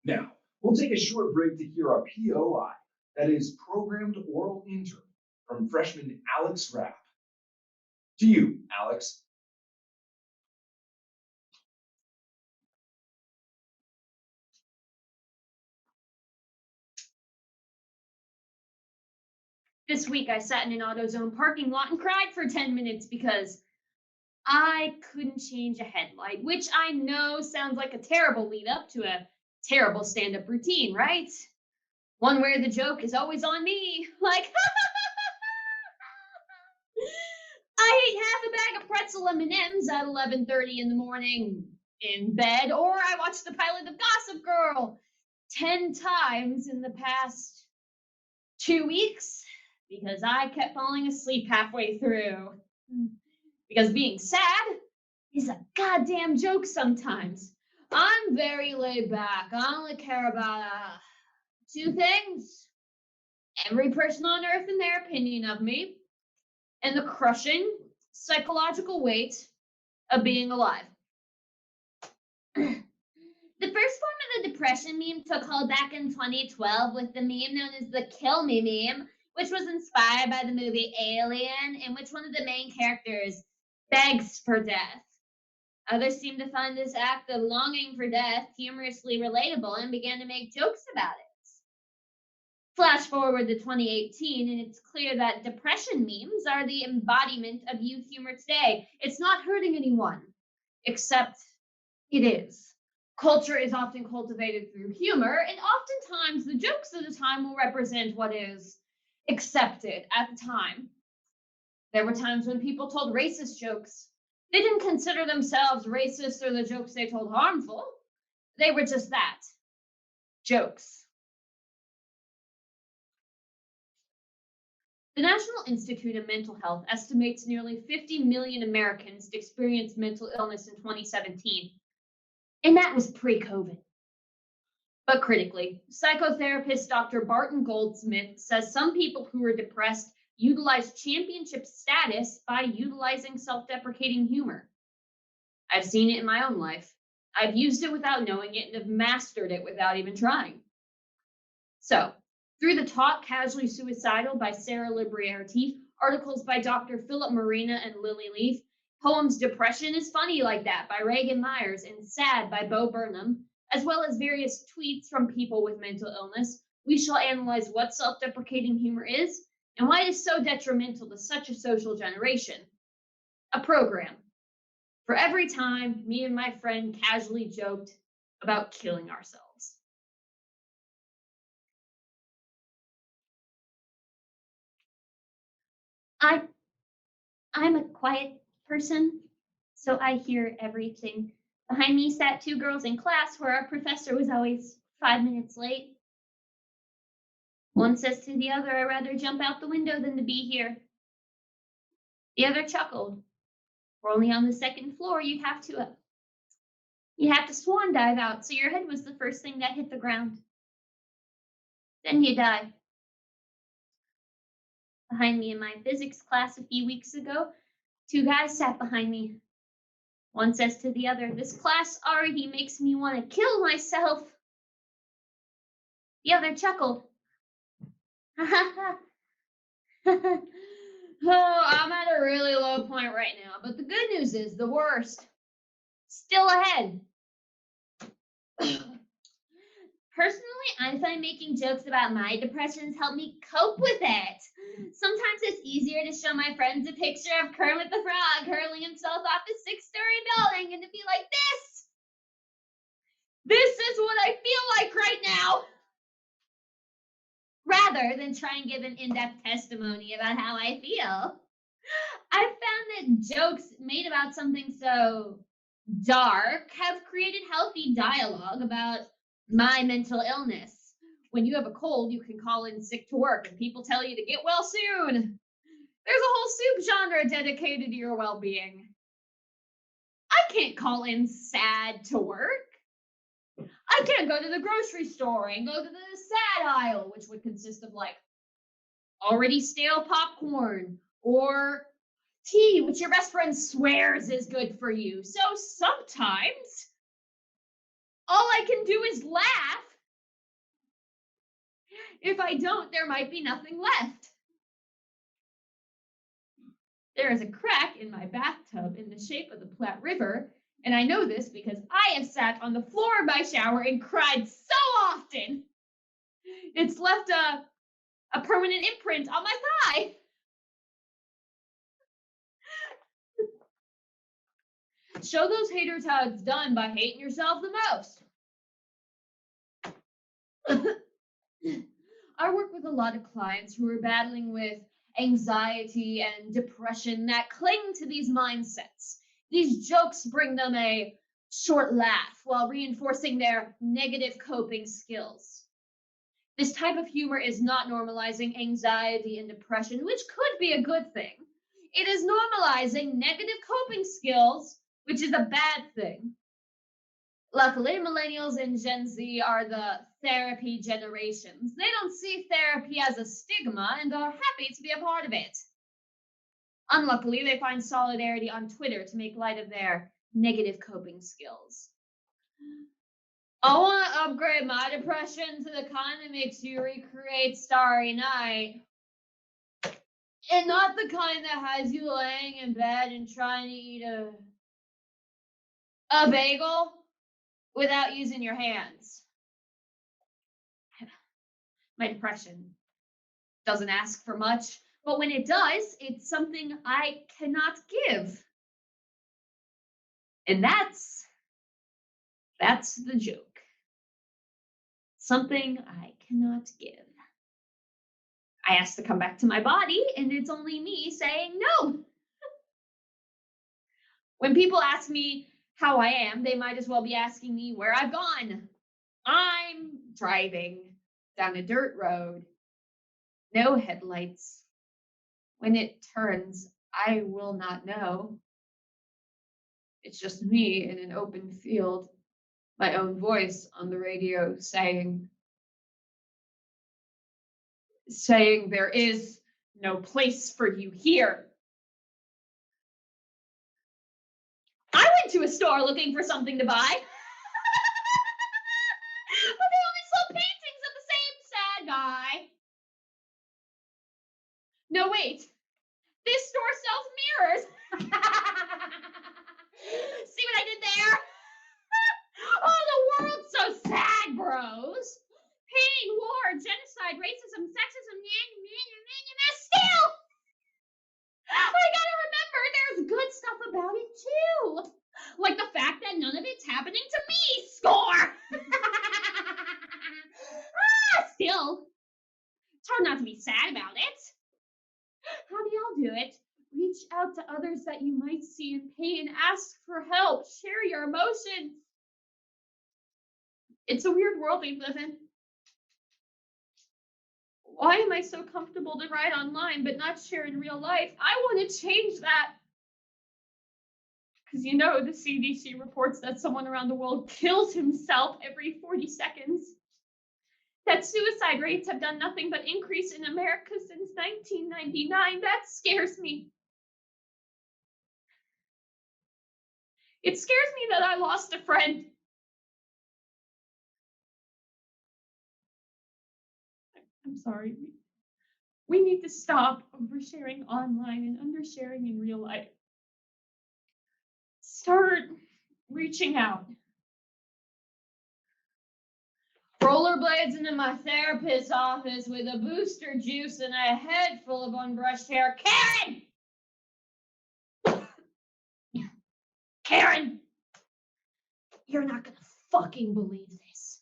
Now, we'll take a short break to hear a POI, that is Programmed Oral Intern, from freshman Alex Rapp. To you, Alex. This week, I sat in an AutoZone parking lot and cried for 10 minutes because I couldn't change a headlight, which I know sounds like a terrible lead up to a terrible stand up routine, right? One where the joke is always on me. Like, I ate half a bag of pretzel M&Ms at 11:30 in the morning in bed, or I watched the pilot of Gossip Girl 10 times in the past 2 weeks because I kept falling asleep halfway through. Because being sad is a goddamn joke sometimes. I'm very laid back. I only care about two things: every person on earth and their opinion of me, and the crushing psychological weight of being alive. The first form of the depression meme took hold back in 2012 with the meme known as the Kill Me meme, which was inspired by the movie Alien, in which one of the main characters begs for death. Others seemed to find this act of longing for death humorously relatable and began to make jokes about it. Flash forward to 2018, and it's clear that depression memes are the embodiment of youth humor today. It's not hurting anyone, except it is. Culture is often cultivated through humor, and oftentimes the jokes of the time will represent what is accepted at the time. There were times when people told racist jokes. They didn't consider themselves racist or the jokes they told harmful. They were just that, jokes. The National Institute of Mental Health estimates nearly 50 million Americans experienced mental illness in 2017. And that was pre-COVID. But critically, psychotherapist Dr. Barton Goldsmith says some people who are depressed utilize championship status by utilizing self-deprecating humor. I've seen it in my own life. I've used it without knowing it and have mastered it without even trying. So, through the Talk Casually Suicidal by Sarah Libriarty, articles by Dr. Philip Marina and Lily Leaf, poems Depression is Funny Like That by Reagan Myers and Sad by Bo Burnham, as well as various tweets from people with mental illness, we shall analyze what self-deprecating humor is and why it is so detrimental to such a social generation. A program for every time me and my friend casually joked about killing ourselves. I'm a quiet person, so I hear everything. Behind me sat two girls in class where our professor was always 5 minutes late. One says to the other, I'd rather jump out the window than to be here. The other chuckled. We're only on the second floor. You have to swan dive out, so your head was the first thing that hit the ground. Then you die. Behind me in my physics class a few weeks ago, two guys sat behind me. One says to the other, this class already makes me want to kill myself. The other chuckled. Oh, I'm at a really low point right now, but the good news is the worst still ahead. Personally, I find making jokes about my depressions help me cope with it. Sometimes it's easier to show my friends a picture of Kermit the Frog hurling himself off a 6-story building and to be like, this is what I feel like right now, rather than try and give an in-depth testimony about how I feel. I've found that jokes made about something so dark have created healthy dialogue about my mental illness. When you have a cold, you can call in sick to work and people tell you to get well soon. There's a whole soup genre dedicated to your well-being. I can't call in sad to work. I can't go to the grocery store and go to the sad aisle, which would consist of like already stale popcorn or tea, which your best friend swears is good for you. So sometimes all I can do is laugh If I don't, there might be nothing left. There is a crack in my bathtub in the shape of the Platte River, and I know this because I have sat on the floor of my shower and cried so often. It's left a permanent imprint on my thigh. Show those haters how it's done by hating yourself the most. I work with a lot of clients who are battling with anxiety and depression that cling to these mindsets. These jokes bring them a short laugh while reinforcing their negative coping skills. This type of humor is not normalizing anxiety and depression, which could be a good thing. It is normalizing negative coping skills, which is a bad thing. Luckily, millennials and Gen Z are the therapy generations. They don't see therapy as a stigma and are happy to be a part of it. Unluckily, they find solidarity on Twitter to make light of their negative coping skills. I want to upgrade my depression to the kind that makes you recreate Starry Night, and not the kind that has you laying in bed and trying to eat a bagel without using your hands. My depression doesn't ask for much, but when it does, it's something I cannot give. And that's the joke. Something I cannot give. I asked to come back to my body, and it's only me saying no. When people ask me how I am, they might as well be asking me where I've gone. I'm driving down a dirt road. No headlights. When it turns, I will not know. It's just me in an open field, my own voice on the radio saying there is no place for you here. I went to a store looking for something to buy. But they only sold paintings of the same sad guy. No, wait. This store sells mirrors. See what I did there? Oh, the world's so sad, bros. Pain, war, genocide, racism, sexism, still. I gotta remember there's good stuff about it too. Like the fact that none of it's happening to me. Score. Still, it's hard not to be sad about it. How do y'all do it? Reach out to others that you might see in pain. Ask for help. Share your emotions. It's a weird world we live in. Why am I so comfortable to write online but not share in real life? I want to change that. Because the CDC reports that someone around the world kills himself every 40 seconds. That suicide rates have done nothing but increase in America since 1999. That scares me. It scares me that I lost a friend. I'm sorry. We need to stop oversharing online and undersharing in real life. Start reaching out. Rollerblades into my therapist's office with a booster juice and a head full of unbrushed hair. Karen! You're not gonna fucking believe this.